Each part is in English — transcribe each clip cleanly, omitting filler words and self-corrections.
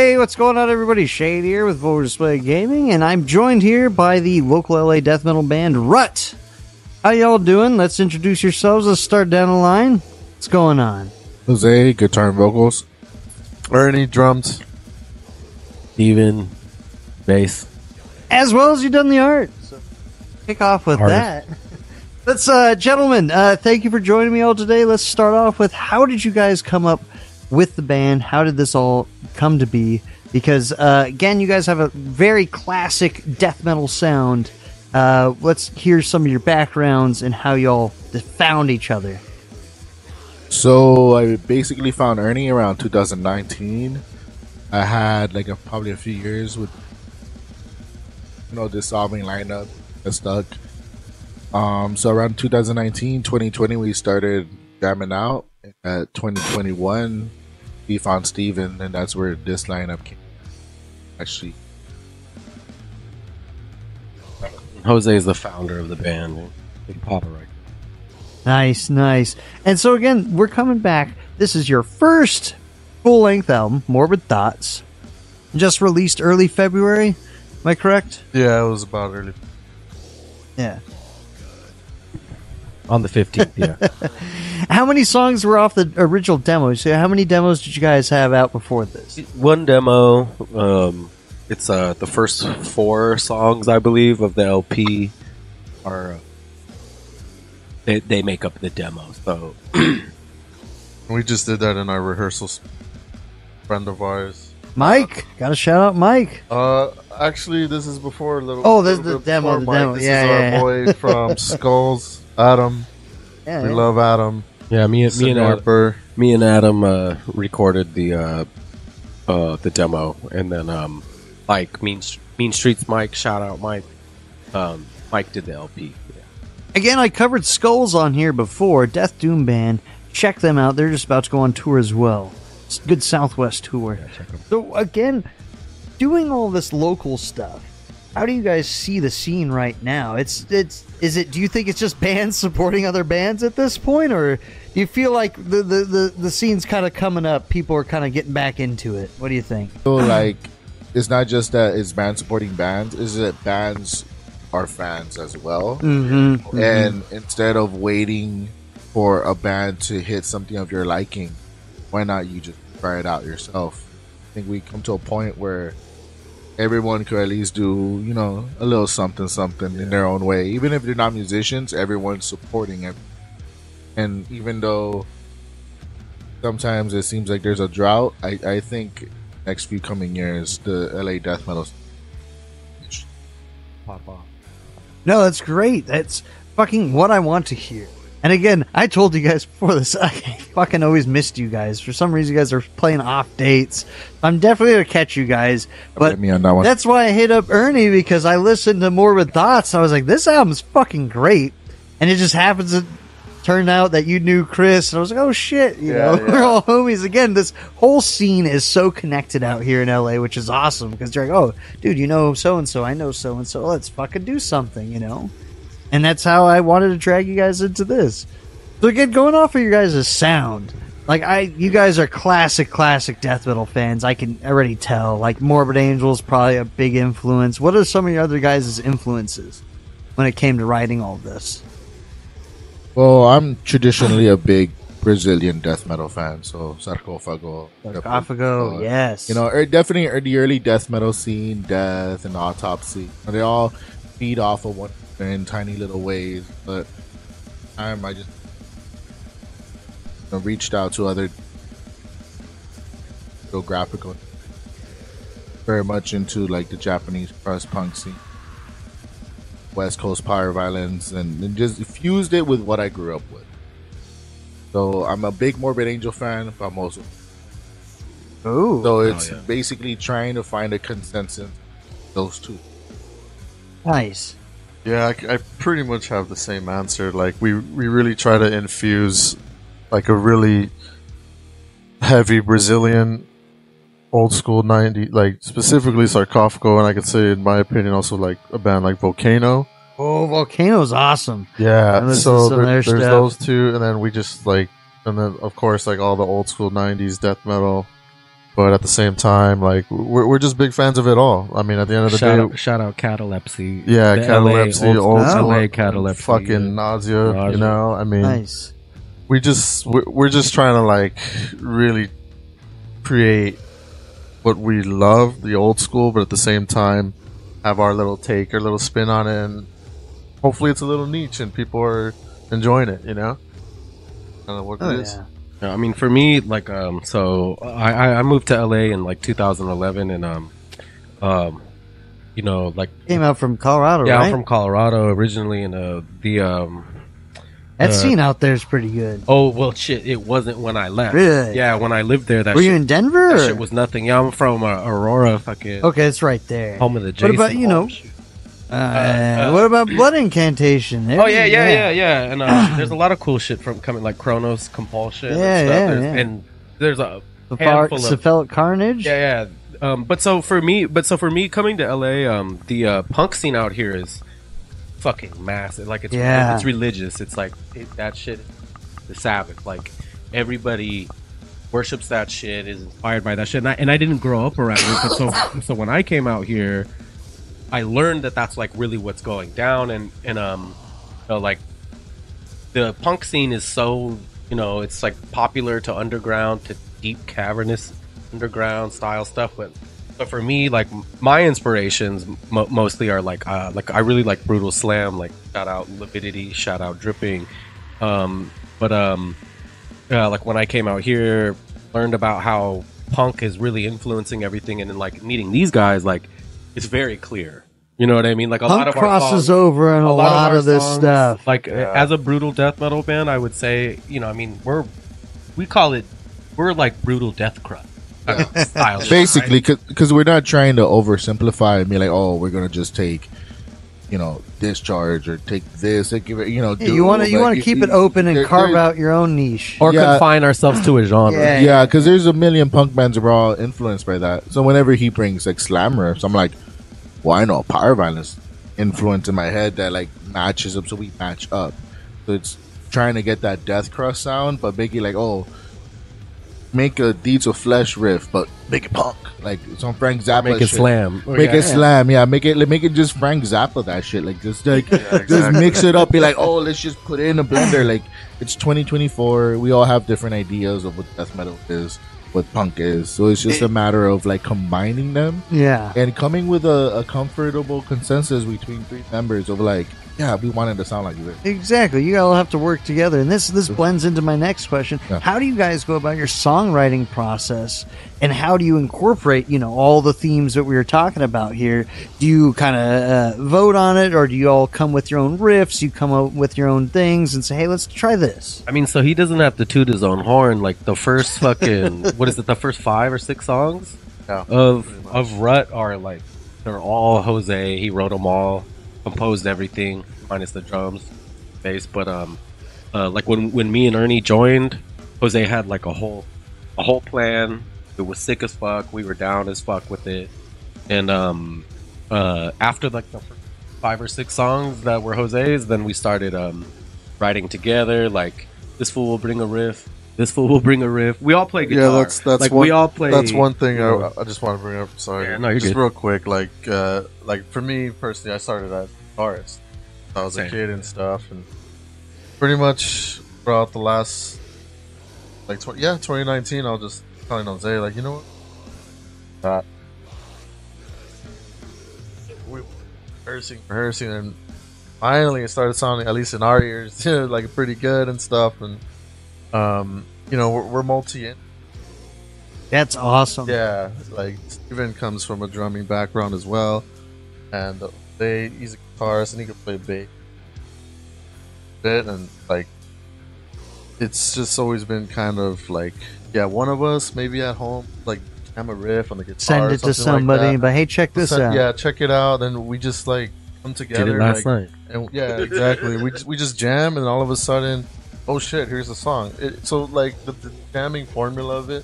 Hey, what's going on, everybody? Shade here with Full Display Gaming, and I'm joined here by the local LA death metal band Rut. How y'all doing? Let's introduce yourselves. Let's start down the line. What's going on? Jose, guitar and vocals. Ernie, drums. Steven, bass. As well as you've done the art. So kick off with that. Let's, gentlemen, thank you for joining me all today. Let's start off with, how did you guys come up with the band? How did this all come to be? Because, again, you guys have a very classic death metal sound. Let's hear some of your backgrounds and how y'all found each other. So I basically found Ernie around 2019. I had like probably a few years with this solving lineup that stuck. So around 2019, 2020 we started jamming out. At 2021 we found Steven, and that's where this lineup came. Actually, Jose is the founder of the band. Big Papa right. Nice. And so again, we're coming back. This is your first full-length album, Morbid Thoughts. Just released early February. Am I correct? Yeah, it was about early. Yeah. On the 15th, yeah. How many songs were off the original demo? So how many demos did you guys have out before this? One demo. It's the first 4 songs, I believe, of the LP are they make up the demo. So We just did that in our rehearsals. Friend of ours. Mike, gotta shout out Mike. Actually, this is before a little. Oh, this is little the demo. bit The before demo. Mike. This Yeah, is yeah. our boy from Skulls, Adam. Yeah, We love Adam. yeah, me Senor Burr. and Adam recorded the demo, and then like Mean Streets Mike, shout out Mike. Mike did the LP. Yeah. Again, I covered Skulls on here before. Death Doom Band. Check them out. They're just about to go on tour as well. It's a good Southwest tour. Yeah, check 'em. So again, doing all this local stuff, how do you guys see the scene right now? Do you think it's just bands supporting other bands at this point, or do you feel like the scene's kind of coming up, people are kind of getting back into it? What do you think? so like it's not just that it's bands supporting bands; is that bands are fans as well. Mm-hmm. And instead of waiting for a band to hit something of your liking, why not you just try it out yourself? I think we come to a point where everyone could at least do, a little something in their own way. Even if they're not musicians, everyone's supporting it. And even though sometimes it seems like there's a drought, I think next few coming years, the LA death metal pop off. No, that's great. That's fucking what I want to hear. And again, I told you guys before this, I fucking always missed you guys. For some reason, you guys are playing off dates. I'm definitely going to catch you guys. But Get me on that one. that's why I hit up Ernie, because I listened to Morbid Thoughts. And I was like, this album's fucking great. And it just happens to turn out that you knew Chris. And I was like, oh shit, Yeah. we're all homies. Again, this whole scene is so connected out here in LA, which is awesome. Because you're like, oh, dude, you know so-and-so, I know so-and-so. Let's fucking do something, And that's how I wanted to drag you guys into this. So again, going off of your guys' sound, you guys are classic death metal fans. I can already tell. Like Morbid Angel is probably a big influence. What are some of your other guys' influences when it came to writing all of this? Well, I'm traditionally a big Brazilian death metal fan, so Sarcófago. Sarcófago, yes. Definitely the early death metal scene, Death and Autopsy. They all feed off of one in tiny little ways, but I just reached out to other graphical, very much into like the Japanese crust punk scene, West Coast power violence, and just fused it with what I grew up with. So I'm a big Morbid Angel fan, but I'm also so it's basically trying to find a consensus those two. Nice. Yeah, I pretty much have the same answer. Like we really try to infuse like a really heavy Brazilian old school 90, like specifically Sarcófago, and I could say in my opinion also like a band like Volcano. Oh, Volcano's awesome. Yeah, so there's stuff. those two, and then we just like, and then of course like all the old school 90s death metal. but at the same time, like we're just big fans of it all. I mean, at the end of the day, Shout out Catalepsy. yeah, The Catalepsy, old school, LA Catalepsy, fucking nausea. You know, I mean, Nice. we're just trying to like really create what we love, the old school, but at the same time have our little take, our little spin on it, and hopefully it's a little niche and people are enjoying it. You know, I don't know what it is. Yeah. Yeah, I mean, for me, like, so I moved to LA in like 2011, and you know, like, Came out from Colorado, yeah, right? I'm from Colorado originally, and that scene out there is pretty good. oh well, shit, it wasn't when I left. Really? Yeah, when I lived there, that Were shit, you in Denver? that or- shit was nothing. Yeah, I'm from Aurora, fucking Okay, it's right there. home of the What Jason. about, you know, what about Blood Incantation? Oh yeah. And there's a lot of cool shit from coming, like Chronos Compulsion. Yeah, and stuff. yeah, There's, yeah. And there's a Cephalic handful of Carnage? yeah. But so for me coming to LA, the punk scene out here is fucking massive. Like it's religious. It's like that shit is the Sabbath. Like everybody worships that shit, is inspired by that shit. And I didn't grow up around it, but so when I came out here, I learned that that's like really what's going down, and you know, like the punk scene is so, you know, it's like popular to underground to deep cavernous underground style stuff, but for me, like my inspirations mostly are like I really like Brutal Slam, like shout out Lividity, shout out Dripping, like when I came out here, learned about how punk is really influencing everything, and then like meeting these guys, like it's very clear. You know what I mean? Like a Punk lot of our crosses songs, over in a lot our of this songs, stuff. Like as a brutal death metal band, I would say, you know, I mean, we're like brutal death crust style. Basically, because we're not trying to oversimplify and be like, oh, we're gonna just take, you know, Discharge or take this and give it, you know. Yeah, you want to keep it open and carve out your own niche. or Yeah. confine ourselves to a genre. Yeah. Yeah, because there's a million punk bands that are all influenced by that. So whenever he brings like slam riffs, I'm like, well, I know a power violence influence in my head that like matches up, so we match up. So it's trying to get that death crust sound, but make it like, oh, make a Deeds of Flesh riff, but make it punk, like some Frank Zappa. Make it shit. slam. Make it slam, yeah. Make it just Frank Zappa that shit. Like just just mix it up. Be like, oh, let's just put it in a blender. Like it's 2024. We all have different ideas of what death metal is, what punk is. So it's just a matter of like combining them Yeah. and coming with a comfortable consensus between three members of like, yeah, we wanted to sound like this. Exactly. You all have to work together. And this blends into my next question. Yeah. How do you guys go about your songwriting process, and how do you incorporate, you know, all the themes that we were talking about here? Do you kind of vote on it, or do you all come with your own riffs? You come up with your own things and say, hey, let's try this. I mean, so he doesn't have to toot his own horn. Like the first fucking what is it? The first 5 or 6 songs of Rut are like they're all Jose. He wrote them all, composed everything minus the drums, bass. But like when me and Ernie joined, Jose had like a whole plan. It was sick as fuck. We were down as fuck with it. And after like the first 5 or 6 songs that were Jose's, then we started writing together. Like this fool will bring a riff. This fool will bring a riff. We all play guitar. Yeah, that's like one, we all play. That's one thing I just want to bring up. Sorry, Yeah, no, you're just good. real quick. Like for me personally, I started as a guitarist. I was a Same. kid and stuff, and pretty much throughout the last 2019, I was just telling Jose like, you know what, we were rehearsing, and finally it started sounding, at least in our ears, like pretty good and stuff, and you know, we're multi. That's awesome. Yeah, like Steven comes from a drumming background as well, and he's a guitarist and he can play bass bit, and like it's just always been kind of like, yeah, one of us maybe at home like jam a riff on the guitar, Send or it to something somebody, like that. but hey, check this out. Yeah, check it out, and we just like come together. Did it last like, night. and yeah, exactly. we just jam, and all of a sudden, oh shit, here's a song. So like the jamming formula of it,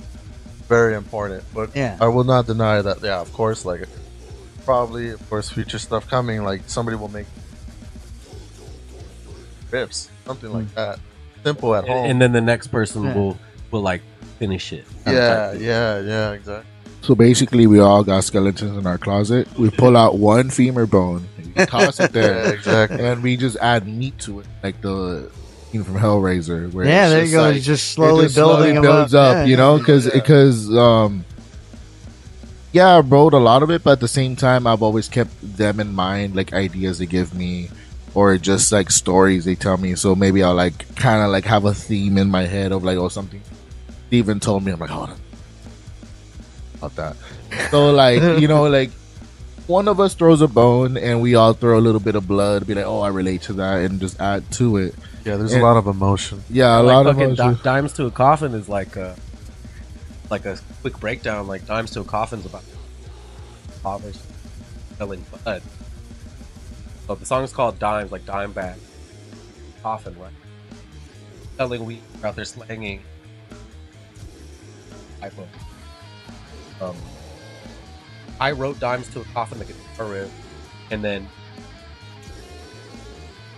very important. But Yeah. I will not deny that. Yeah, of course, like probably, of course, future stuff coming. Like somebody will make riffs, something like that, simple at home. And then the next person Yeah. will like finish it. Yeah, exactly. So basically, we all got skeletons in our closet. We pull out one femur bone, and we toss it there, Yeah, exactly. and we just add meat to it, like the scene from Hellraiser. Where Yeah, it's there you just go. like- It's just slowly it just slowly building 'em builds up. up, Yeah, yeah. because yeah, I wrote a lot of it, but at the same time, I've always kept them in mind, like ideas they give me, or just like stories they tell me. So maybe I'll like kind of like have a theme in my head of like, oh, something Steven told me. I'm like, hold on, about that. So like, like one of us throws a bone and we all throw a little bit of blood, be like, oh, I relate to that, and just add to it. Yeah, there's a lot of emotion. Yeah, a Like lot of fucking emotion. Dimes to a Coffin is like a quick breakdown. Like Dimes to a Coffin's about fathers selling blood. So the song is called Dimes, like dime bag, coffin, right? Selling weed out there slanging. I wrote Dimes to a Coffin, the guitar riff, and then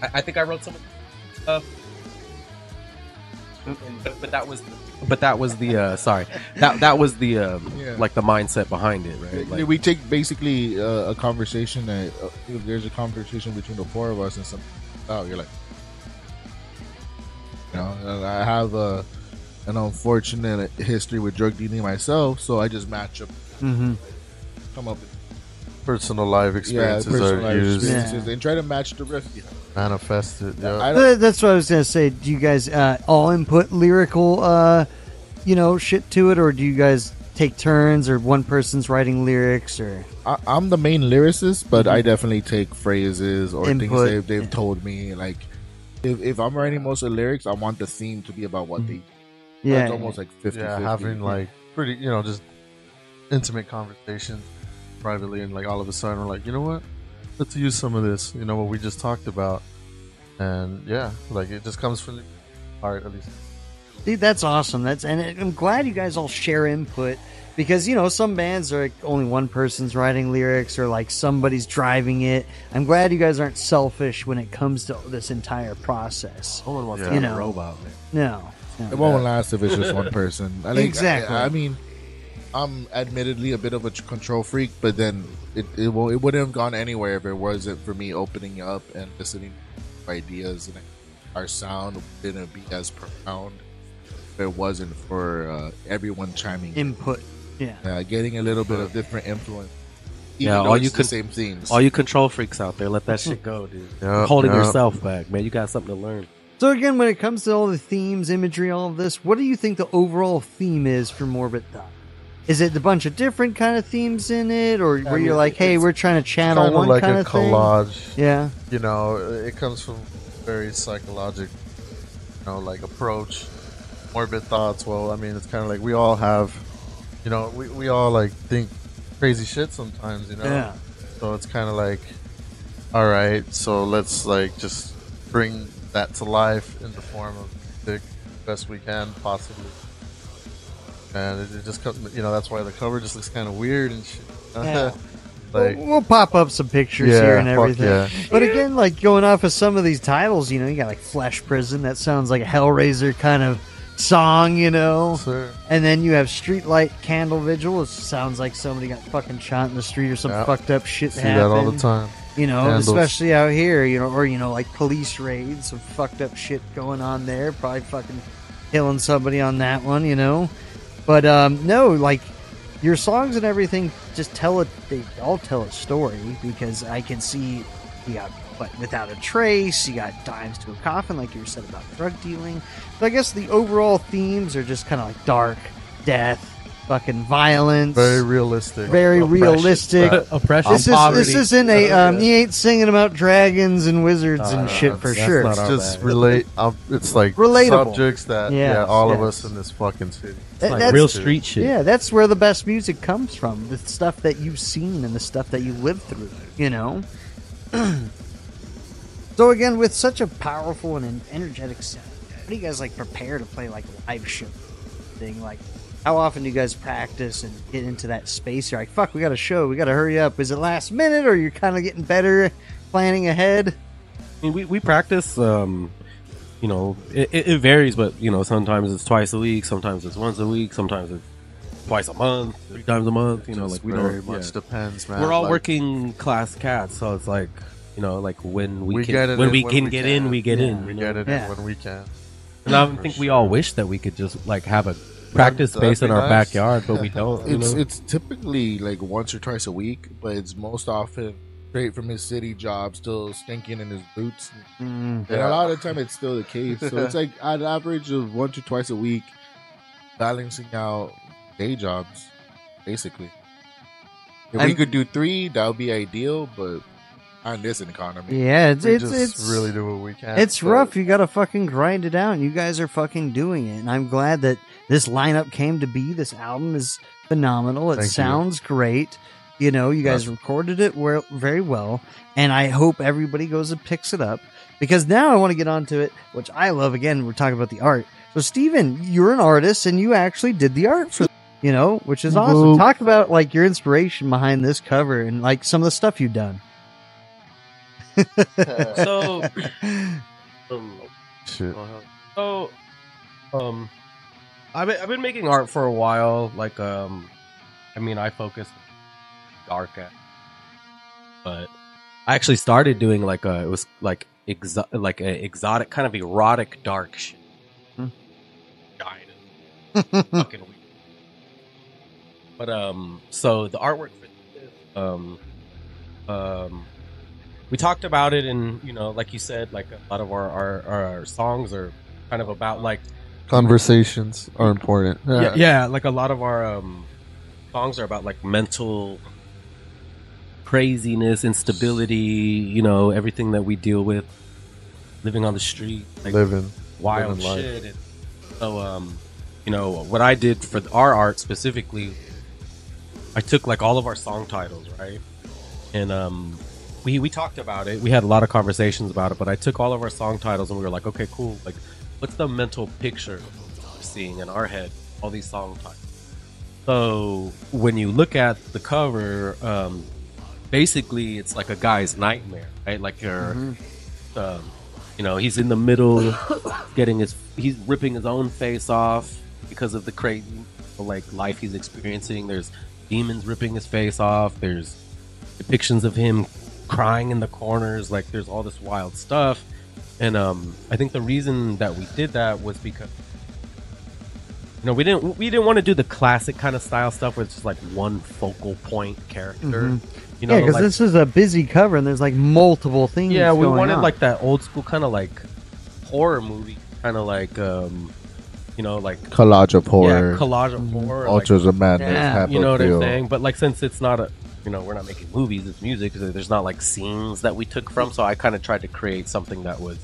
I think I wrote some stuff. But that was the sorry, that was the like the mindset behind it, right? Like, We take basically a conversation that if there's a conversation between the four of us and something, oh, you're like, I have an unfortunate history with drug dealing myself, so I just match up, come up with Personal life experiences personal are life used, experiences and try to match the riff. manifest it. Yeah. That's what I was gonna say. Do you guys all input lyrical, shit to it, or do you guys take turns, or one person's writing lyrics, or I'm the main lyricist, but I definitely take phrases or Input. things they've told me. Like, if I'm writing most of the lyrics, I want the theme to be about what they. yeah, It's almost like 50-50. Yeah, having like pretty, just intimate conversations privately, and like all of a sudden we're like, you know what? Let's use some of this. What we just talked about, and yeah, like it just comes from the heart at least. Dude, that's awesome. I'm glad you guys all share input, because some bands are like only one person's writing lyrics, or like somebody's driving it. I'm glad you guys aren't selfish when it comes to this entire process. no one wants Yeah. to be a robot, man. No. It won't last if it's just one person. Exactly. I mean, I'm admittedly a bit of a control freak, but then it wouldn't have gone anywhere if it wasn't for me opening up and listening to ideas, and our sound wouldn't be as profound if it wasn't for everyone chiming in. Input. Yeah. Getting a little bit of different influence. Yeah, Even though all it's you the can- same themes. All you control freaks out there, let that shit go, dude. Yeah, You're holding yeah. yourself back, man. You got something to learn. So again, when it comes to all the themes, imagery, all of this, what do you think the overall theme is for Morbid Thoughts? Is it a bunch of different kind of themes in it, or where you're like, hey, we're trying to channel Kind of one like kind a of thing? collage. Yeah. It comes from very psychological, like approach. Morbid thoughts. Well, I mean, it's kind of like we all have, we all like think crazy shit sometimes, Yeah. So it's kind of like, all right, so let's like just bring that to life in the form of music best we can possibly. And it just comes, that's why the cover just looks kind of weird and shit. Yeah. Like, We'll pop up some pictures Yeah, here and fuck everything. yeah. But again, like going off of some of these titles, you got like Flesh Prison. That sounds like a Hellraiser kind of song, sir. And then you have Streetlight Candle Vigil. It sounds like somebody got fucking shot in the street or some Yeah. fucked up shit See happened. that all the time. Candles. Especially out here, or like police raids, some fucked up shit going on there. Probably fucking killing somebody on that one, But no, like your songs and everything just they all tell a story, because I can see you got Without a Trace, you got Dimes to a Coffin, like you said about drug dealing. But I guess the overall themes are just kind of like dark, death, fucking violence, Very realistic. very realistic. Oppression, This isn't a he ain't singing about dragons and wizards and shit for that's sure. not It's our just bag. relate. It's like Relatable. subjects that Yes, all of yes. us in this fucking city. That- Like that's- real street shit. Yeah, that's where the best music comes from. The stuff that you've seen and the stuff that you lived through, So again, with such a powerful and energetic sound, how do you guys like prepare to play like a live show thing? Like, how often do you guys practice and get into that space? You're like, fuck, we got a show, we got to hurry up. Is it last minute, or you're kind of getting better, planning ahead? I mean, we practice you know, it varies, but you know, sometimes it's twice a week, sometimes it's once a week, sometimes it's twice a month, 3 times a month. You know, like we very don't much depends, man. We're all Like, working class cats, so it's like, you know, like when we get can it when in we when can we get can. in, we get in. We you get know? it Yeah. in when we can. And I For think we sure. all wish that we could just like have a practice That'd space be in our nice. backyard, but we don't. You know? It's typically like once or twice a week, but it's most often straight from his city job, still stinking in his boots. Mm. And a lot of the time, it's still the case. So it's like an average of once or twice a week, balancing out day jobs, basically. If we could do 3, that would be ideal, but not in this economy. Yeah, We just really do what we can. It's but rough. You got to fucking grind it out. And you guys are fucking doing it. And I'm glad that this lineup came to be. This album is phenomenal. It Thank you. sounds great. You know, you guys recorded it very well. And I hope everybody goes and picks it up. Because now I want to get onto it, which I love. Again, we're talking about the art. So, Steven, you're an artist and you actually did the art for, you know, which is awesome. Whoop. Talk about like your inspiration behind this cover and like some of the stuff you've done. So, shit. so, I've been making art for a while. Like, I mean, I focus dark at, but I actually started doing like it was like like a exotic kind of erotic dark shit. Giant, fucking weird. But so the artwork for this, we talked about it, and you know, like you said, like a lot of our songs are kind of about like Conversations are important. yeah, like a lot of our songs are about like mental craziness, instability, you know, everything that we deal with, living on the street, like living wild life. shit. And so, you know, what I did for our art specifically, I took like all of our song titles, right, and we talked about it. We had a lot of conversations about it, but I took all of our song titles and we were like, okay, cool, like what's the mental picture we're seeing in our head? All these song titles. So when you look at the cover, basically it's like a guy's nightmare, right? Like you're, you know, he's in the middle, he's ripping his own face off because of the crazy, like life he's experiencing. There's demons ripping his face off. There's depictions of him crying in the corners. Like there's all this wild stuff. And I think the reason that we did that was because, you know, we didn't want to do the classic kind of style stuff where it's just like one focal point character. You know, Yeah, because like, this is a busy cover and there's like multiple things. yeah, we going wanted on. like that old school kind of like horror movie, kind of like you know, like Collage of horror, yeah, collage of horror, Ultras of Madness, Yeah. type you know of what I'm feel. saying? But like since it's not a, you know, we're not making movies, it's music. So there's not like scenes that we took from. So I kind of tried to create something that was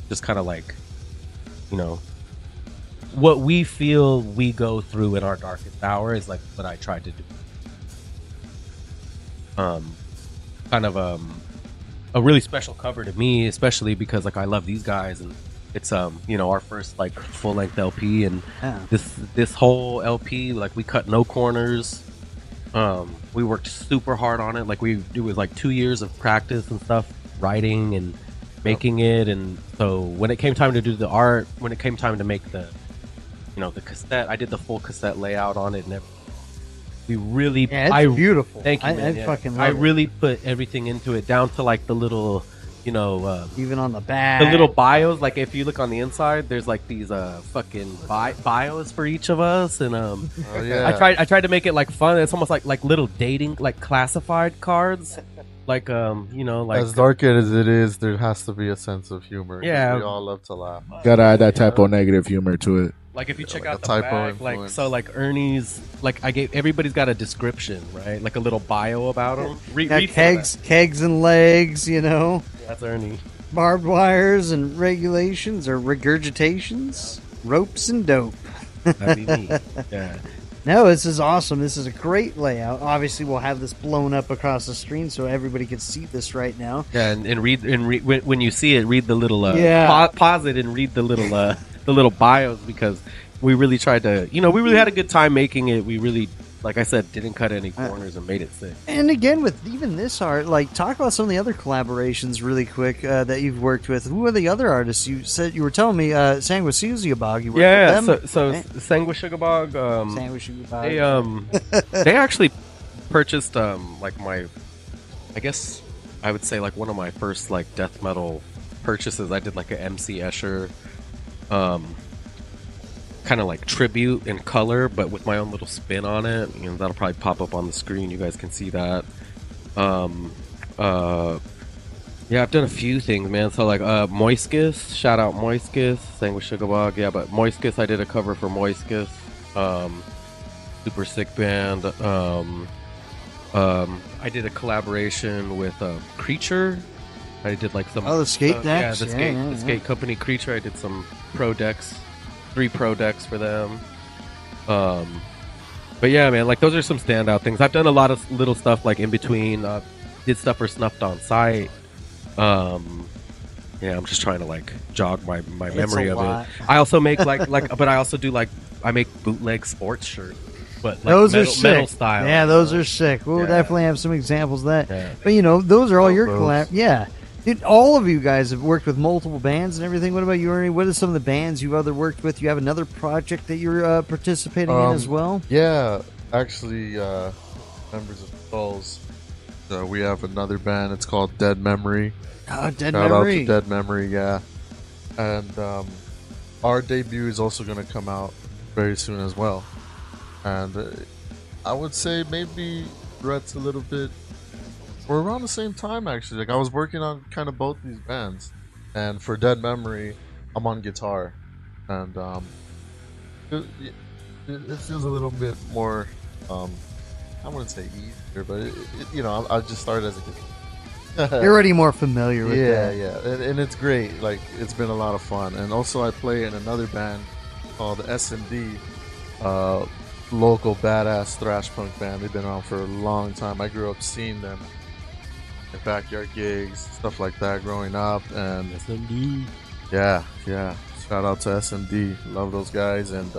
just kind of like, you know, what we feel we go through in our darkest hour is like what I tried to do. Kind of a really special cover to me, especially because like I love these guys, and it's you know, our first like full length LP, and Yeah. this whole LP, like we cut no corners. We worked super hard on it. Like it was like 2 years of practice and stuff, writing and making it. And so when it came time to do the art, when it came time to make the, you know, the cassette, I did the full cassette layout on it and everything. We really, Yeah, it's beautiful. Thank you, I man. Yeah. fucking love I it. really put everything into it, down to like the little, you know, Even on the back. the little bios. Like if you look on the inside, there's like these fucking bios for each of us, and Oh, yeah. I tried to make it like fun. It's almost like little dating, like classified cards, like you know, like As dark as it is, there has to be a sense of humor. Yeah. We all love to laugh. Gotta add that typo negative humor to it. like if you check like out a the typo back, like influence. so like Ernie's, like I gave everybody's got a description, right? Like a little bio about him. Got Read some of kegs and legs, you know, that. That's Ernie. barbed wires and regulations or regurgitations, ropes and dope. That'd be me. Yeah. No, this is awesome. This is a great layout. Obviously, we'll have this blown up across the screen so everybody can see this right now. Yeah, and when you see it, read the little Yeah. pause it and read the little bios, because we really tried to, you know, we really had a good time making it. We really like I said, didn't cut any corners and made it sick. And again, with even this art, like, talk about some of the other collaborations really quick that you've worked with. Who are the other artists? You said you were telling me Sanguisuziabog. You worked with them? So Sanguisuziabog, Sanguisuziabog. they actually purchased like my, I guess I would say like one of my first like death metal purchases. I did like a MC Escher, kind of like tribute in color, but with my own little spin on it. You know, that'll probably pop up on the screen. You guys can see that. Yeah, I've done a few things, man. So like Moiscus, shout out Moiscus, Sanguisuziabog. Yeah, but Moiscus, I did a cover for Moiscus. Super sick band. I did a collaboration with Creature. I did like some the skate decks. Yeah, the skate company Creature. I did some pro decks, 3 pro decks for them. But yeah, man, like those are some standout things. I've done a lot of little stuff like in between. Did stuff for Snuffed on Sight. Yeah, I'm just trying to like jog my memory of it. I also make but I also do like I make bootleg sports shirts. But like those are sick. Metal style. Yeah, those are sick. We'll definitely have some examples of that. Yeah. But you know, those are all your collab. Yeah. Dude, all of you guys have worked with multiple bands and everything. What about you, Ernie? What are some of the bands you've other worked with? You have another project that you're participating in as well? Yeah, actually, members of Skulls. We have another band. It's called Dead Memory. Oh, Dead Shout Memory. out to Dead Memory, yeah. And our debut is also going to come out very soon as well. And I would say maybe Brett's a little bit... We're around the same time, actually. Like, I was working on kind of both these bands. And for Dead Memory, I'm on guitar. And it feels a little bit more... I wouldn't say easier, but you know, I just started as a guitar. You're already more familiar with that. Yeah, and it's great. Like, it's been a lot of fun. And also, I play in another band called S&D, local badass thrash punk band. They've been around for a long time. I grew up seeing them at backyard gigs, stuff like that, growing up. And S&D. Yeah. Shout out to S&D. Love those guys. And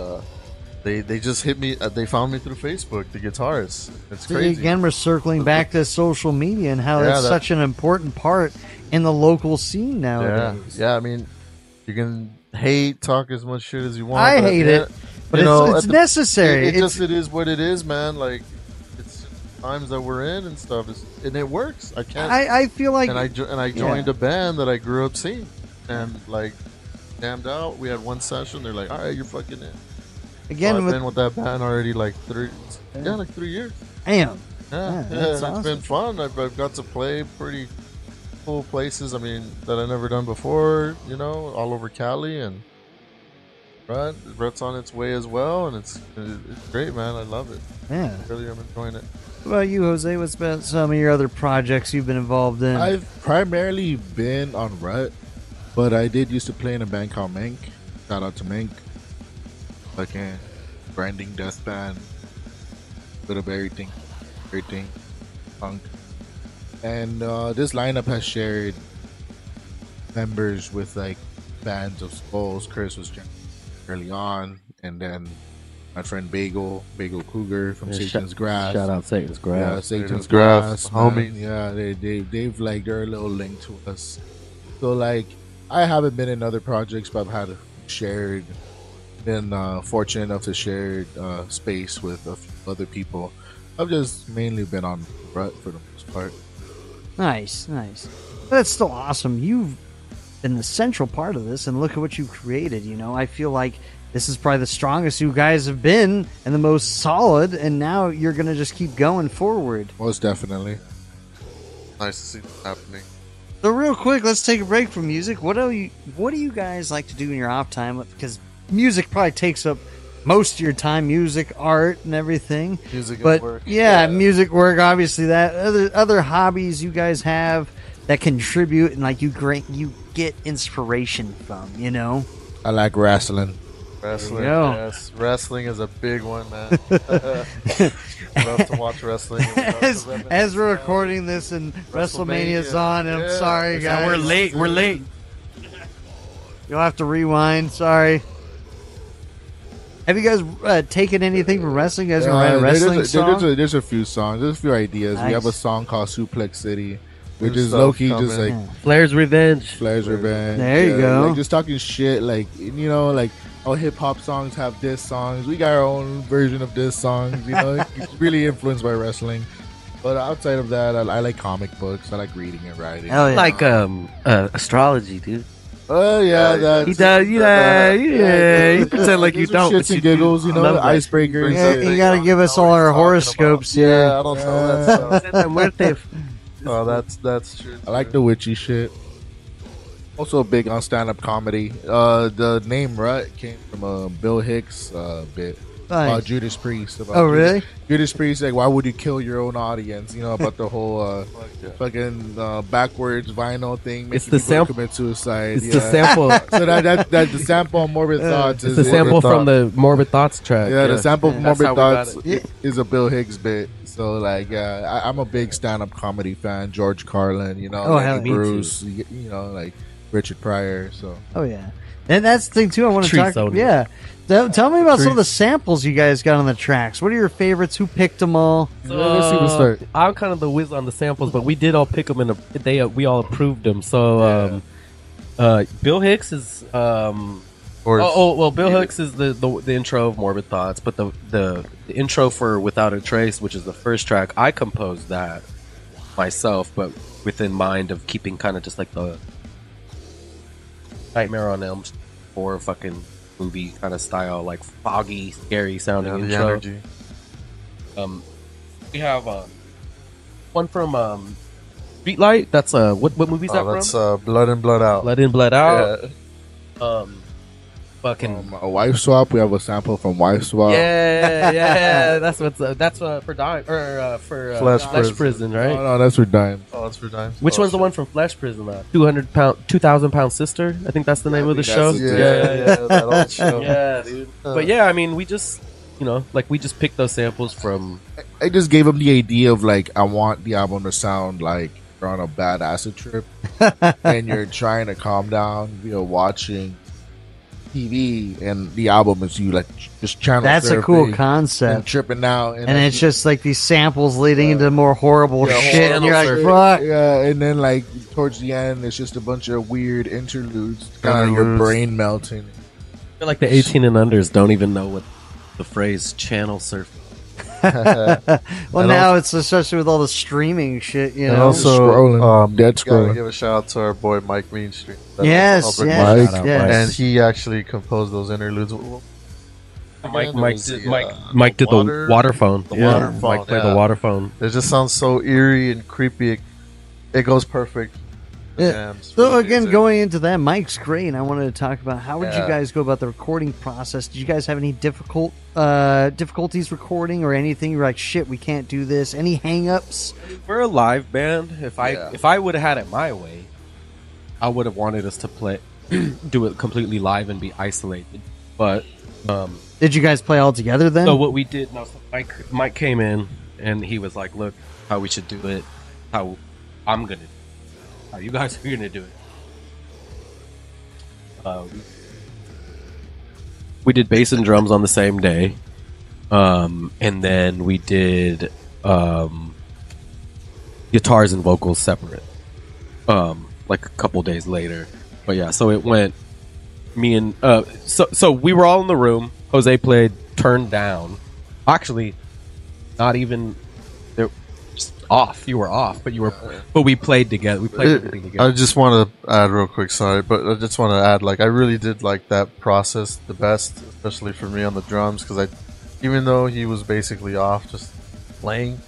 They just hit me. They found me through Facebook. The guitarists. It's crazy. Again, we're circling back to social media and how it's such an important part in the local scene nowadays. Yeah. I mean, you can talk as much shit as you want. I hate it, but it's necessary. It is what it is, man. Like, it's times that we're in and stuff, and it works. I can't. I feel like, and I joined a band that I grew up seeing, and like, damned out. We had one session. They're like, all right, you're fucking in. Again, I've been with that band already like 3 years. Damn. Yeah, that's awesome. It's been fun. I've got to play pretty cool places. I mean, that I never done before. You know, all over Cali, and Brett's on its way as well, and it's great, man. I love it. Yeah, Really, I'm enjoying it. What about you, Jose? What's about some of your other projects you've been involved in? I've primarily been on Rut, but I did used to play in a band called Mink. Shout out to Mink. Again, branding, death band, bit of everything, punk. And this lineup has shared members with like bands of Skulls. Chris was early on, and then my friend Bagel Cougar from Satan's Grass. Shout out Satan's Grass. Yeah, Satan's Grass, homie. Yeah, they've like they're a little linked to us. So like, I haven't been in other projects, but I've had shared. Been fortunate enough to share space with a few other people. I've just mainly been on Rut for the most part. Nice. That's still awesome. You've been the central part of this, and look at what you've created. You know, I feel like this is probably the strongest you guys have been and the most solid, and now you're going to just keep going forward. Most definitely. Nice to see that happening. So real quick, let's take a break from music. What do you guys like to do in your off time? Because music probably takes up most of your time, music, art, and everything. Music but and work. Yeah, music, work, obviously that. Other hobbies you guys have that contribute and like you get inspiration from, you know? I like wrestling. Wrestling, Yeah. yes. Wrestling is a big one, man. Love to watch wrestling. As we're recording this and WrestleMania's on, and I'm sorry, guys. We're late. You'll have to rewind. Sorry. Have you guys taken anything from wrestling? You guys gonna write a wrestling song? There's a few songs. There's a few ideas. Nice. We have a song called Suplex City, which There's is stuff low-key coming. just like Flair's Revenge. Flair's Revenge. There you go. Like just talking shit, like, you know, like, oh, hip-hop songs have diss songs. We got our own version of diss songs, you know. It's really influenced by wrestling. But outside of that, I like comic books. I like reading and writing. Hell yeah. Like astrology, dude. Oh, yeah. That's, He does, you pretend like you These are don't. shits but you and do. giggles, you I know, love that. icebreakers. Yeah, you gotta give us all our horoscopes here. Yeah, I don't know that stuff. Santa Muerte. Oh, that's true. I like the witchy shit. Also big on stand-up comedy. The name Rut came from a Bill Hicks bit about Nice. Judas Priest. About Oh, really? Judas Priest, like, why would you kill your own audience? You know, about the whole fucking backwards vinyl thing. It's Making the people sample. commit suicide. It's the sample. So that the sample on Morbid Thoughts It's is the sample Thought. from the Morbid Thoughts track. Yeah, the sample from That's Morbid how we got Thoughts it. is a Bill Hicks bit. So, like, I'm a big stand-up comedy fan. George Carlin, you know, Oh, hell, Lenny me Bruce, you know, like Richard Pryor. So Oh yeah, and that's the thing too. I want to Tree talk. Sony. Yeah, tell me about some of Tree. the samples you guys got on the tracks. What are your favorites? Who picked them all? Let's see, we'll start. I'm kind of the whiz on the samples, but we did all pick them we all approved them. So Bill Hicks is well, Bill Hicks is the intro of Morbid Thoughts, but the intro for Without a Trace, which is the first track, I composed that myself, but within mind of keeping kind of just like the Nightmare on Elm Street or fucking movie kind of style, like foggy, scary sounding the intro. energy. We have one from Streetlight. That's what movie is that Oh, that's from? Blood In, Blood Out. Blood In, Blood Out. Yeah. Fucking a Wife Swap. We have a sample from Wife Swap. yeah. That's for Dime or for Flesh Flesh Prison. Prison, right? No, that's for Dime. Oh, that's for Dimes. Which Oh, one's the shit. one from Flesh Prison? 2,000 pound sister. I think that's the name of the think show. that's Yeah, that old show. yeah, dude. But yeah, I mean, we just we just picked those samples from. I just gave him the idea of, like, I want the album to sound like you're on a bad acid trip and you're trying to calm down, you know, watching TV, and the album is you, like, just channel That's a therapy cool and concept. tripping out, And it's just like these samples leading into more horrible Yeah, shit, and you're like, horrible "Fuck!" yeah, and then, like, towards the end, it's just a bunch of weird interludes, kind of your Interludes. brain melting. I feel like the 18 and unders don't even know what the phrase channel surfing. Well, And now it's especially with all the streaming shit, you And know. also, Scrolling. Dead gotta scrolling. give a shout out to our boy Mike Mainstream. Yes, Public yes, Mike. Shout out, yes. And he actually composed those interludes. Mike did the water phone. The water phone, Mike played yeah. the water phone. It just sounds so eerie and creepy. It goes perfect. Yeah. Jams So really again, gets it. going into that, Mike's great. And I wanted to talk about how did you Yeah. guys go about the recording process? Did you guys have any difficulties recording or anything? You're like, shit, we can't do this. Any hang-ups? We're a live band. If Yeah. I would have had it my way, I would have wanted us to play, do it completely live and be isolated. But Did you guys play all together then? so what we did, no, so Mike came in and he was like, "Look, how we should do it. How I'm gonna, how you guys are gonna do it." We did bass and drums on the same day, and then we did guitars and vocals separate, like a couple days later. But yeah, so it went me and so we were all in the room. Jose played turned down. Actually, not even there. Just off. You were off, but we played together. We played everything I together. just want to add real quick, sorry, but I just want to add, like, I really did like that process the best, especially for me on the drums, because even though he was basically off just playing,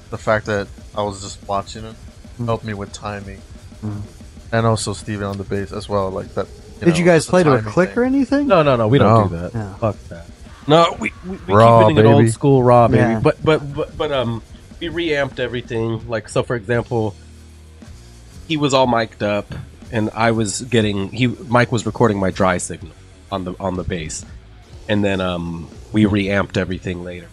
the fact that I was just watching him helped me with timing, and also Steven on the bass as well, like that. Did you guys it's play to a timing click thing. or anything? No, we don't do No. that. No. Fuck that. No, we Raw, keep it in baby. old school raw, baby. Yeah. But we reamped everything. Like, so for example, he was all mic'd up, and I was Mike was recording my dry signal on the bass, and then we reamped everything later,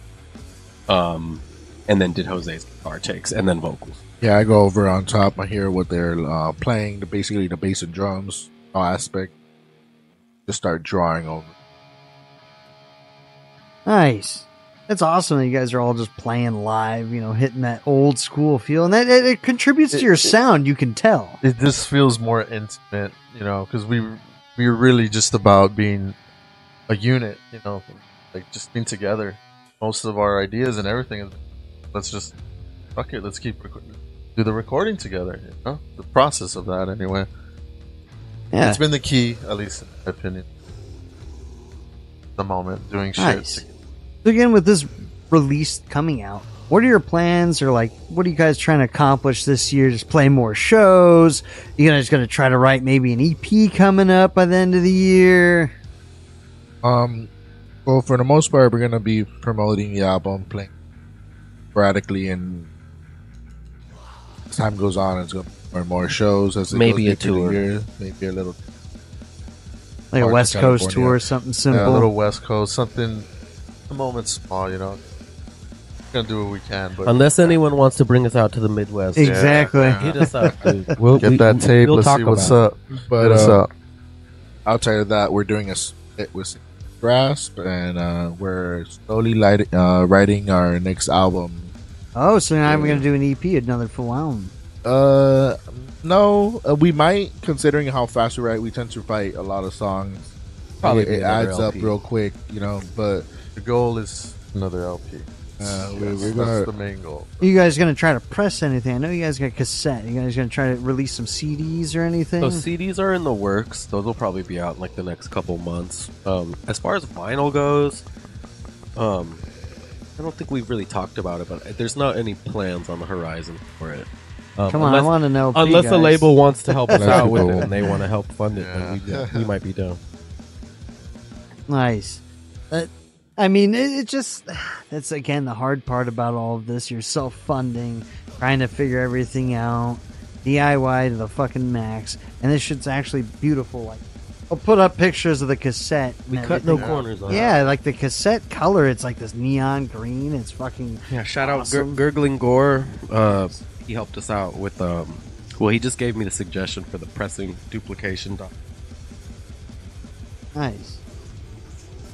and then did Jose's guitar takes and then vocals. Yeah, I go over on top. I hear what they're playing, basically the bass and drums aspect. Just start drawing over. Nice. That's awesome that you guys are all just playing live, hitting that old school feel. And that it contributes to your sound, you can tell. It just feels more intimate, because we're really just about being a unit, like just being together. Most of our ideas and everything is, let's just, fuck it, let's do the recording together, The process of that, anyway. Yeah. It's been the key, at least in my opinion. The moment, doing shit. Nice. So again, with this release coming out, what are your plans, or what are you guys trying to accomplish this year? Just play more shows? You guys going to try to write maybe an EP coming up by the end of the year? Well, for the most part, we're gonna be promoting the album, playing sporadically, and as time goes on, it's gonna be more and more shows as it Maybe goes a tour. the year. Maybe a little, Like a Parts of West Coast California. tour, something simple. Yeah, a little West Coast, something. The moment's small, Gonna do what we can, but Unless anyone wants to bring us out to the Midwest, Exactly. Yeah. hit us up, dude. get that tape. we'll Let's talk see what's about up. but What's up? outside of that, we're doing a split with Grasp, and we're slowly writing our next album. Oh, so now we're going to do an EP, another full album. No, we might, considering how fast we write. We tend to write a lot of songs. Probably be it another adds up LP. real quick, but The goal is another LP. we're That's gonna. the main goal. Are you guys going to try to press anything? I know you guys got cassette. You guys going to try to release some CDs or anything? So CDs are in the works. Those will probably be out in the next couple months. As far as vinyl goes, I don't think we've really talked about it, but there's not any plans on the horizon for it. Come on, I want to know. Unless the label wants to help us Unless out with people- it and they want to help fund it, then we might be down. Nice. It just, that's again the hard part about all of this. You're self-funding, trying to figure everything out, DIY to the fucking max, and this shit's actually beautiful. I'll put up pictures of the cassette. We and cut no everything. corners on it. Yeah, like the cassette color, it's like this neon green. It's fucking Yeah, shout awesome. out Gurgling Gore. He helped us out with he just gave me the suggestion for the pressing duplication. Nice.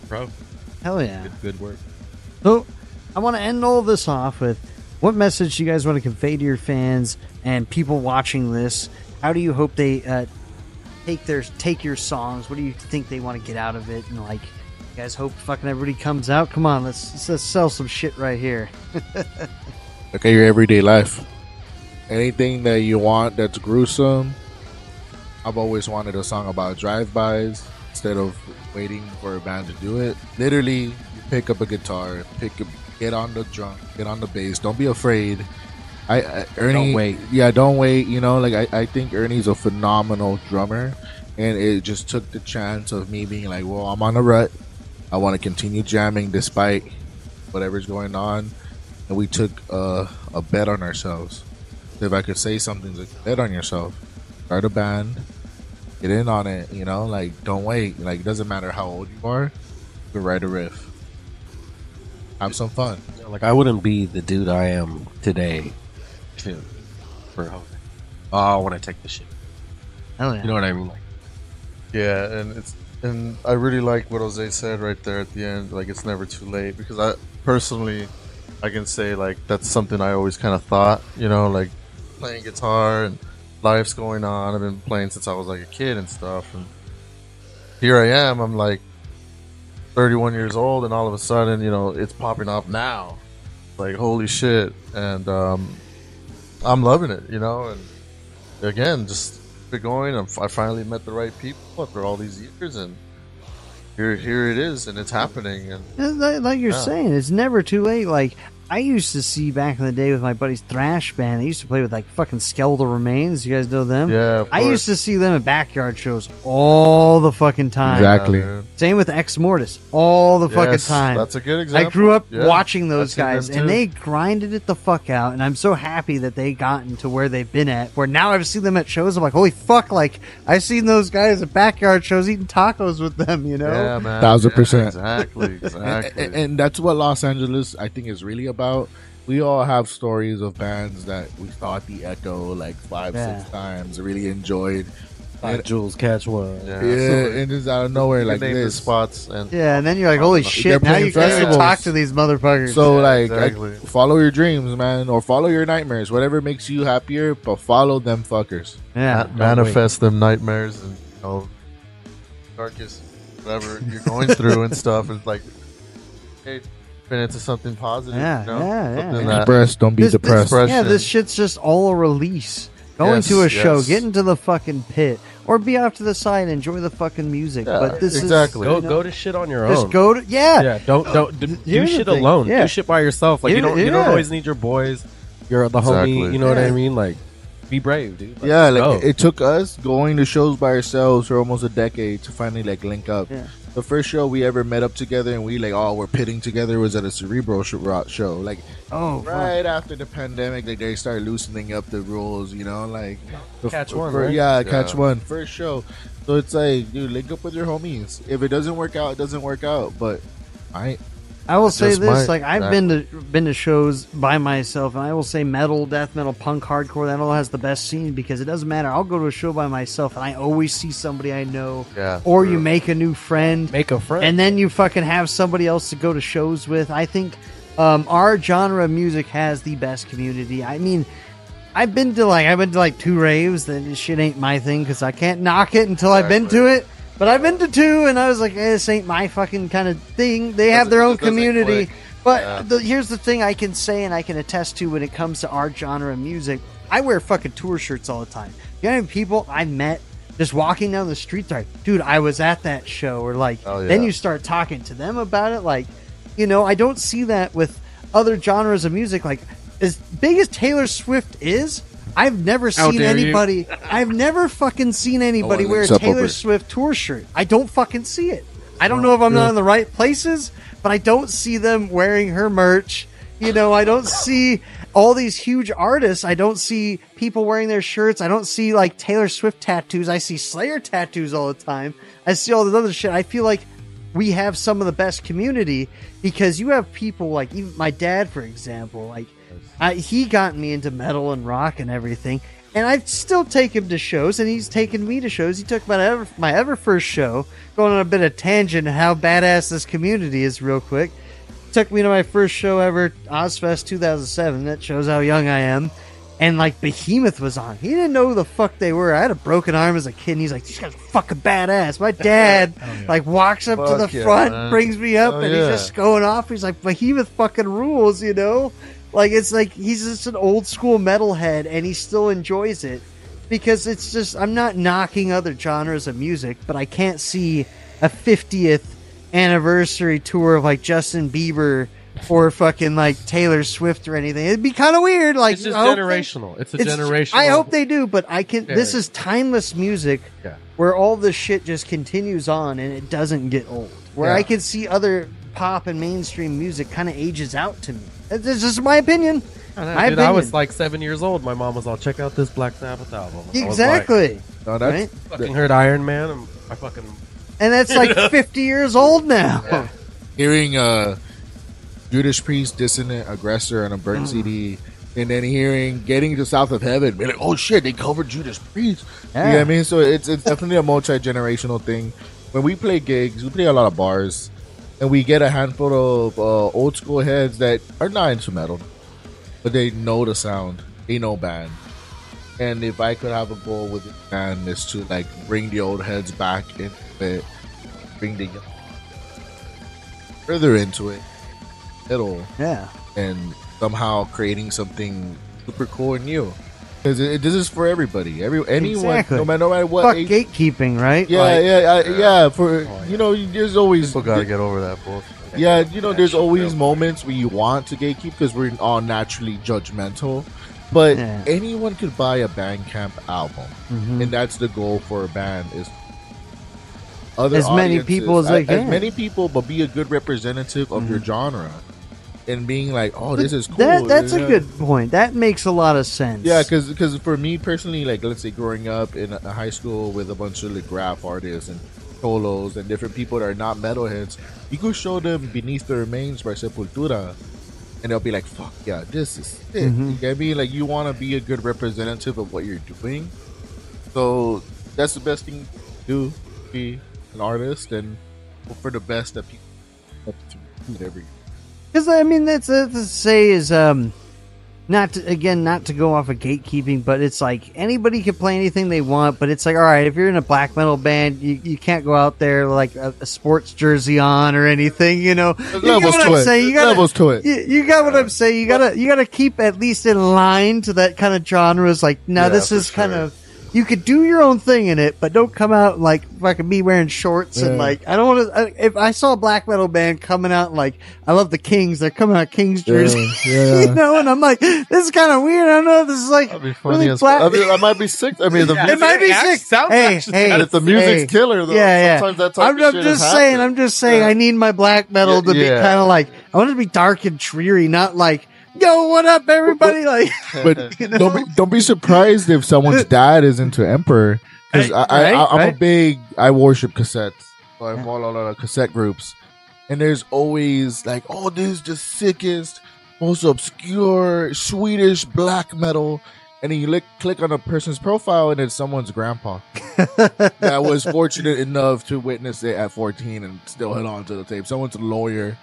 Bro, Hell yeah. good work. So, I want to end all this off with what message do you guys want to convey to your fans and people watching this? How do you hope they take your songs? What do you think they want to get out of it? And you guys hope fucking everybody comes out. Come on, let's sell some shit right here. Look at your everyday life. Anything that you want that's gruesome. I've always wanted a song about drive-bys instead of waiting for a band to do it. Literally, you pick up a guitar, get on the drum, get on the bass. Don't be afraid. Ernie, Don't wait. Yeah, don't wait. I think Ernie's a phenomenal drummer, and it just took the chance of me being like, well, I'm on a rut. I want to continue jamming despite whatever's going on, and we took a bet on ourselves. If I could say something, like, bet on yourself. Start a band. Get in on it, don't wait. It doesn't matter how old you are. You can write a riff. Have some fun. I wouldn't be the dude I am today I want to take the shit. Hell yeah. You know what I mean? Yeah, and I really like what Jose said right there at the end. It's never too late, because I personally, I can say that's something I always kind of thought. Playing guitar and life's going on. I've been playing since I was a kid and stuff, and here I am. I'm 31 years old, and all of a sudden, it's popping up now. Holy shit! And I'm loving it, and again, just keep it going. I finally met the right people after all these years, and here it is, and it's happening. And Like you're saying, it's never too late. I used to see back in the day with my buddy's thrash band. They used to play with fucking Skeletal Remains. You guys know them? yeah, of I course. used to see them at backyard shows all the fucking time. Exactly. Yeah, dude. Same with Ex Mortis, all the fucking Yes, time. That's a good example. I grew up Yeah, watching those I've seen guys, them and too. they grinded it the fuck out. And I'm so happy that they gotten to where they've been at. Where now I've seen them at shows, I'm like, holy fuck! I've seen those guys at backyard shows eating tacos with them. Yeah, man. 1000%. Yeah, exactly. And that's what Los Angeles, I think, is really about. We all have stories of bands that we saw at the Echo 5, Yeah. 6 times, really enjoyed. Jules, catch one. Yeah, and just out of nowhere like name the this. spots and Yeah, and then you're like, holy shit! Now playing you can't even festivals. talk to these motherfuckers. So Yeah, like, exactly. follow your dreams, man, or follow your nightmares, whatever makes you happier. But follow them fuckers. yeah, manifest them nightmares and darkest whatever you're going through and stuff. It's like, hey, spin into something positive. Yeah, you know? yeah, Something yeah. Depressed, don't be This- depressed. Depressed. Yeah, this shit's just all a release. Going Yes, to a show, yes. getting to the fucking pit, or be off to the side and enjoy the fucking music. Yeah, but this exactly. is Go to shit on your own. just go to Yeah, don't do Here's the shit thing. alone. Yeah. Do shit by yourself. Like you don't Yeah. always need your boys. You're the Exactly. homie. You know what I Yeah. mean? Like, be brave, dude. Like, Yeah, like go. it took us going to shows by ourselves for almost a decade to finally like link up. Yeah. The first show we ever met up together and we like, we're pitting together was at a Cerebro show. Like Oh, fuck. right after the pandemic, like they started loosening up the rules, like Catch one, right? Yeah, catch Yeah. one first show. So it's like, dude, link up with your homies. If it doesn't work out, it doesn't work out. But I will say Just this: might. like I've been to shows by myself, and I will say metal, death metal, punk, hardcore. That all has the best scene because it doesn't matter. I'll go to a show by myself, and I always see somebody I know, Yeah, or true. you make a new friend, Make a friend. and then you fucking have somebody else to go to shows with. I think our genre of music has the best community. I mean, I've been to like 2 raves. That this shit ain't my thing because I can't knock it until I've been to it. But I've been to 2, and I was like, this ain't my fucking kind of thing. They have their own Doesn't community. click. But Yeah. here's the thing I can say and I can attest to when it comes to our genre of music. I wear fucking tour shirts all the time. You know how many people I met just walking down the street, they're like, dude, I was at that show. Or like, Oh, yeah. then you start talking to them about it. Like, I don't see that with other genres of music. Like, as big as Taylor Swift is, I've never seen dare you. anybody. I've never fucking seen anybody one wear a links up Taylor over. Swift tour shirt. I don't fucking see it. I don't know if I'm not in the right places, but I don't see them wearing her merch. I don't see all these huge artists. I don't see people wearing their shirts. I don't see like Taylor Swift tattoos. I see Slayer tattoos all the time. I see all this other shit. I feel like we have some of the best community because you have people like even my dad, for example, like he got me into metal and rock and everything. And I still take him to shows, and he's taken me to shows. He took my ever first show, going on a bit of tangent how badass this community is real quick. Took me to my first show ever, Ozfest 2007. That shows how young I am. And like Behemoth was on. He didn't know who the fuck they were. I had a broken arm as a kid, and he's like, these guys are fucking badass. My dad like walks up to the Fuck yeah, front, man. brings me up, Oh, and yeah. he's just going off. He's like, Behemoth fucking rules, Like, it's like he's just an old school metalhead and he still enjoys it because it's just, I'm not knocking other genres of music, but I can't see a 50th anniversary tour of like Justin Bieber or fucking like Taylor Swift or anything. It'd be kind of weird. Like, it's just I hope they- generational. It's a generational. I hope they do, but this Yeah. is timeless music Yeah. where all this shit just continues on and it doesn't get old. Where Yeah. I can see other pop and mainstream music kind of ages out to me. It's just my opinion. My Dude, I was opinion. like 7 years old. My mom was all, check out this Black Sabbath album. I was Exactly. no, that's Right? like, fucking heard Iron Man. And I fucking And that's like 50 years old now. hearing Judas Priest, Dissonant Aggressor on a burnt CD, and then getting to South of Heaven, be like, oh shit, they covered Judas Priest. You know what I mean? So it's definitely a multi-generational thing. When we play gigs, we play a lot of bars, and we get a handful of old school heads that are not into metal, but they know the sound, they know band. And if I could have a goal with this band is to like bring the old heads back into it, bring the young further into it, middle, Yeah. and somehow creating something super cool and new. Because this is for everybody, anyone, Exactly. no matter what Fuck age. gatekeeping, right? Yeah, Like, yeah. For there's always People gotta get over that bullshit. yeah, there's always moments where you want to gatekeep because we're all naturally judgmental. But Yeah. anyone could buy a Bandcamp album, Mhm. and that's the goal for a band is other As many audiences- people as they as can. many people, but be a good representative of your genre, and being like, oh, this is cool. That's a Yeah. good point. That makes a lot of sense. Yeah, because for me personally, like let's say growing up in a high school with a bunch of like graph artists and solos and different people that are not metalheads, you could show them Beneath the Remains by Sepultura, and they'll be like, "Fuck yeah, this is sick." You get me? Like you want to be a good representative of what you're doing, so that's the best thing to do. Be an artist and hope for the best that people up to whatever. Because I mean, that's to say is not to go off of gatekeeping, but it's like anybody can play anything they want. But it's like, all right, if you're in a black metal band, you can't go out there like a sports jersey on or anything. You know, There's levels to it. You got levels to it. You got what I'm saying. You gotta keep at least in line to that kind of genres. Like, now this is kind of. You could do your own thing in it, but don't come out like fucking me wearing shorts and like I don't want to. If I saw a black metal band coming out like I love the Kings, they're coming out Kings jersey, you know, and I'm like, this is kind of weird. I don't know if this is like really black. I might be sick. I mean, it might be sick. Hey, if the music's killer though, sometimes that type of shit is happening. I'm just saying. I need my black metal to be kind of like I want it to be dark and dreary, not like. Yo, what up, everybody? But you know? don't be surprised if someone's dad is into Emperor, because I worship cassettes. So I follow a lot of cassette groups, and there's always like, oh, this is the sickest, most obscure Swedish black metal, and then you click on a person's profile, and it's someone's grandpa that was fortunate enough to witness it at 14 and still held on to the tape. Someone's a lawyer.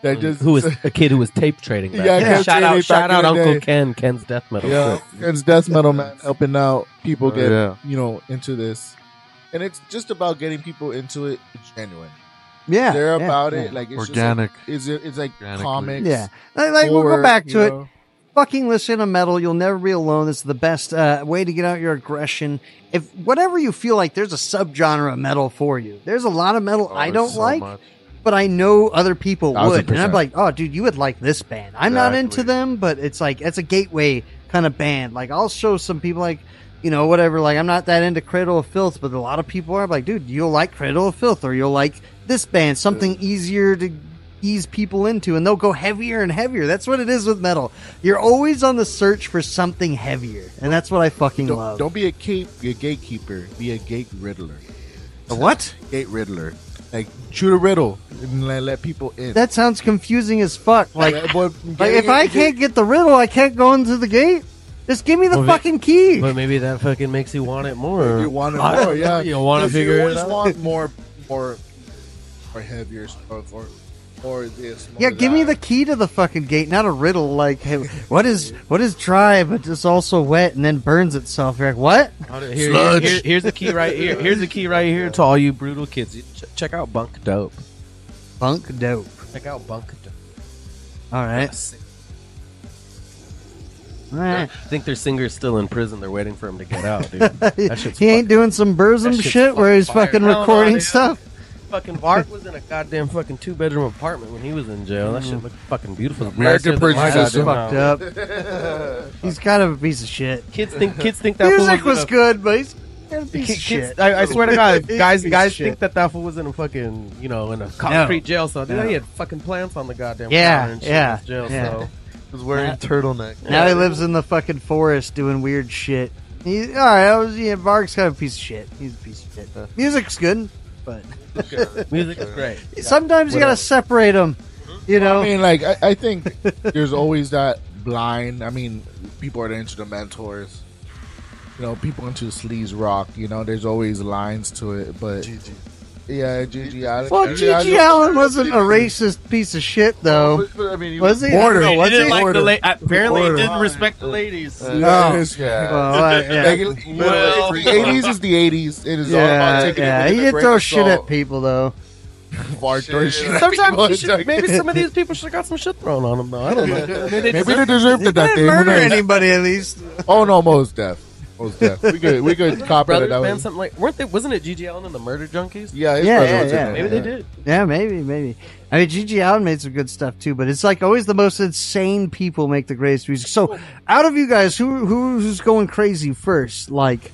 Who was a kid who was tape trading back then. Shout out Uncle Ken. Ken's death metal. Yeah, Ken's death metal, man, helping out people get into this, and it's just about getting people into it. It's genuine. Yeah, they're about it. Like it's organic. Just like, it's like comics. Yeah, like we'll go back to it. Fucking listen to metal. You'll never be alone. This is the best way to get out your aggression. If whatever you feel like, there's a subgenre of metal for you. There's a lot of metal I don't like. Much. But I know other people would. 100%. And I'm like, oh, dude, you would like this band. I'm not into them, but it's like, it's a gateway kind of band. Like, I'll show some people, like, you know, whatever. Like, I'm not that into Cradle of Filth, but a lot of people are. I'm like, dude, you'll like Cradle of Filth, or you'll like this band, something easier to ease people into, and they'll go heavier and heavier. That's what it is with metal. You're always on the search for something heavier, and that's what I fucking love. Don't be a gatekeeper. Be a gate riddler. A what? Gate riddler. Like, shoot a riddle and let people in. That sounds confusing as fuck. Like if I can't get the riddle, I can't go into the gate. Just give me the fucking key. But maybe that fucking makes you want it more. You want it more, yeah. You want to figure it out. You always want more heavier stuff or this. Yeah, give me the key to the fucking gate, not a riddle. Like, hey, what is dry but it's also wet and then burns itself? You're like, what? Here's the key right here. Here's the key right here to all you brutal kids. Check out Bunk Dope. Bunk Dope. Check out Bunk Dope. All right. All right. I think their singer's still in prison. They're waiting for him to get out, dude. That shit's he ain't doing some Burzum shit where he's fucking recording stuff. Fucking Bart was in a goddamn fucking 2-bedroom apartment when he was in jail. That shit looked fucking beautiful. American prison system fucked up. He's kind of a piece of shit. Kids think that music was good, but he's a piece of shit. I swear to God, guys think that fool was in a fucking, you know, in a concrete jail cell. Dude, he had fucking plants on the goddamn counter and shit in his jail cell. He was wearing turtleneck. Now he lives in the fucking forest doing weird shit. All right, Varg's kind of a piece of shit. He's a piece of shit. Music's good, but music is great. Sometimes you gotta separate them. You know, I mean, like I think there's always that blind. I mean, people are into the mentors. You know, people into sleaze rock. You know, there's always lines to it, but. Yeah, G.G. Allen. Well, G.G. Allen wasn't a racist piece of shit, though. I mean, he was he? Border. He didn't like apparently, he didn't respect the ladies. Well, the 80s is the 80s. It is all about taking it. He did throw shit at people, though. Sometimes maybe some of these people should have got some shit thrown on them, though. I don't know. Maybe they deserved it that day. Murder anybody, at least. Oh, no, most deaf. We could cop it that way. Something like, wasn't it G.G. Allen and the Murder Junkies? Yeah. Maybe they did. Yeah, maybe. I mean, G.G. Allen made some good stuff too, but it's like always the most insane people make the greatest music. So, out of you guys, who's going crazy first? Like,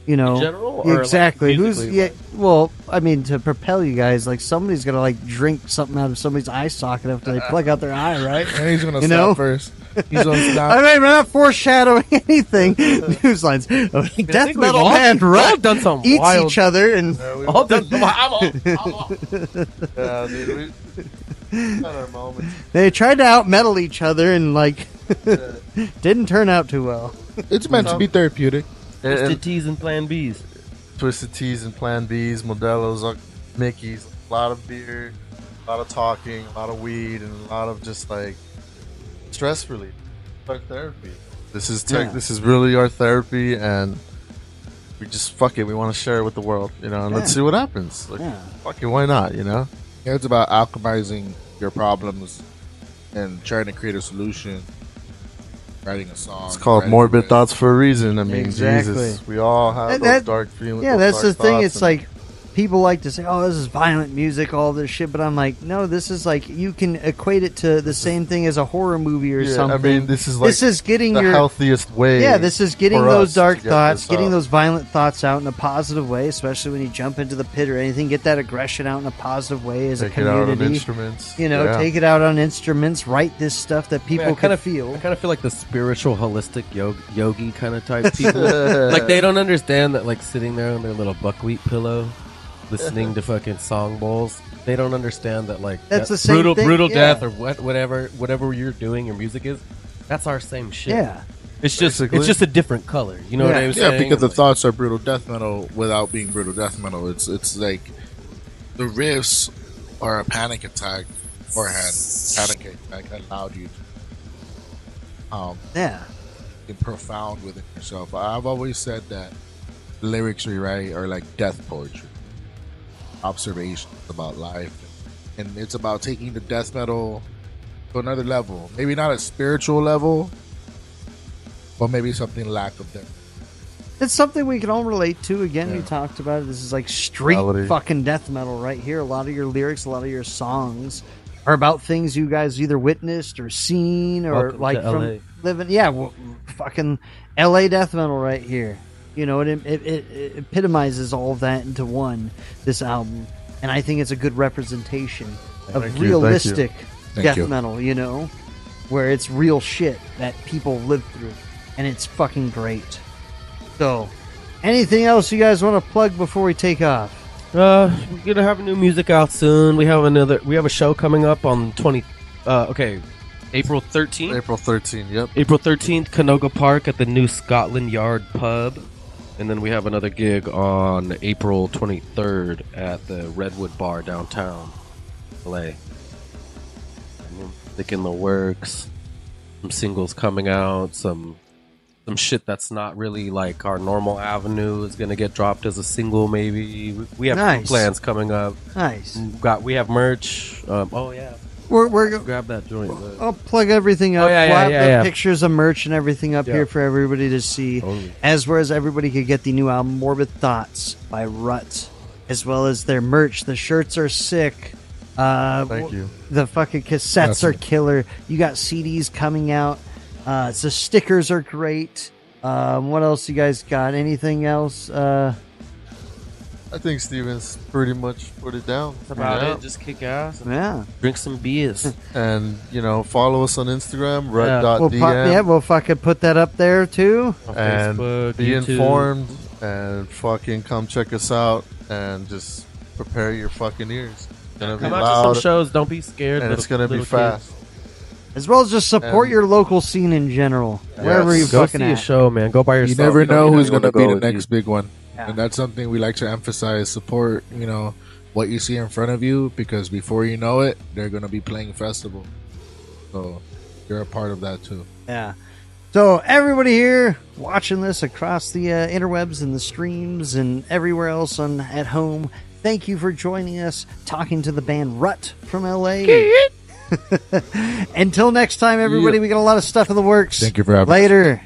you know, in general, or exactly. Like well, I mean, to propel you guys, like somebody's gonna like drink something out of somebody's eye socket after they plug out their eye, right? And he's gonna stop first. He's gonna stop. I mean, we're not foreshadowing anything. News lines. Death metal band I've done something eats wild. each other and all done. Yeah, dude, we had our moments. They tried to out metal each other and like didn't turn out too well. It's meant to be therapeutic. Twisted T's and Plan B's. Twisted Teas and Plan Bs, Modelo's, Mickey's, a lot of beer, a lot of talking, a lot of weed, and a lot of just like stress relief. Our therapy. This is this is really our therapy, and we just fuck it. We want to share it with the world, you know, and let's see what happens. Like, fuck it, why not, you know? Yeah, it's about alchemizing your problems and trying to create a solution. Writing a song. It's called Morbid Thoughts for a reason. I mean, Jesus, we all have those dark feelings. Yeah, that's the thing. It's like people like to say, "Oh, this is violent music, all this shit," but I'm like, no, this is like you can equate it to the same thing as a horror movie or something. I mean, this is getting the healthiest way. Yeah, this is getting those dark thoughts, getting those violent thoughts out in a positive way, especially when you jump into the pit or anything. Get that aggression out in a positive way as a community. Take it out on instruments. You know, take it out on instruments. Write this stuff that people kind of feel. I kind of feel like the spiritual, holistic yogi kind of type people. Like they don't understand that, like sitting there on their little buckwheat pillow, listening to fucking song bowls. They don't understand that, like, that's the same brutal death or whatever you're doing, your music is. That's our same shit. Yeah, it's just a different color. You know what I'm saying? Yeah, because the thoughts are brutal death metal without being brutal death metal. It's like the riffs are a panic attack beforehand. Panic attack that allowed you to be profound within yourself. I've always said that the lyrics we write are like death poetry. Observations about life, and it's about taking the death metal to another level. Maybe not a spiritual level, but maybe something lack of depth. It's something we can all relate to. Again, we talked about it. This is like street fucking death metal right here. A lot of your lyrics, a lot of your songs are about things you guys either witnessed or seen or Welcome like from LA. living. Yeah, fucking LA death metal right here. You know, it epitomizes all of that into one, this album. And I think it's a good representation of realistic death metal, you know, where it's real shit that people live through. And it's fucking great. So, anything else you guys want to plug before we take off? We're gonna have new music out soon. We have a show coming up on April 13th. April 13th, yep. April 13th, Canoga Park at the new Scotland Yard Pub. And then we have another gig on April 23rd at the Redwood Bar downtown LA. Thick in the works. Some singles coming out. Some shit that's not really like our normal avenue is gonna get dropped as a single. Maybe we have plans coming up. Nice. We have merch. We're grab that joint. I'll plug everything up. We'll have pictures of merch and everything up here for everybody to see. Totally. As well as everybody could get the new album Morbid Thoughts by Rut, as well as their merch. The shirts are sick. Thank you. The fucking cassettes are killer. You got CDs coming out. The stickers are great. What else you guys got? Anything else? I think Steven's pretty much put it down. That's about it. Just kick ass. Yeah. Drink some beers. And, you know, follow us on Instagram, red.dm. We'll fucking put that up there too. On and Facebook, be YouTube. informed and fucking come check us out and just prepare your fucking ears. It's gonna be Come out loud to some shows. Don't be scared. and it's gonna be fast. As well as just support your local scene in general. Wherever you Go fucking see a at. show, man. Go by yourself. You never know who's going to be the with next you. big one. Yeah. And that's something we like to emphasize. Support, you know, what you see in front of you, because before you know it, they're going to be playing festival. So you're a part of that too. Yeah. So everybody here watching this across the interwebs and the streams and everywhere else at home, thank you for joining us, talking to the band Rut from LA. Until next time, everybody, we got a lot of stuff in the works. Thank you for having us. Later.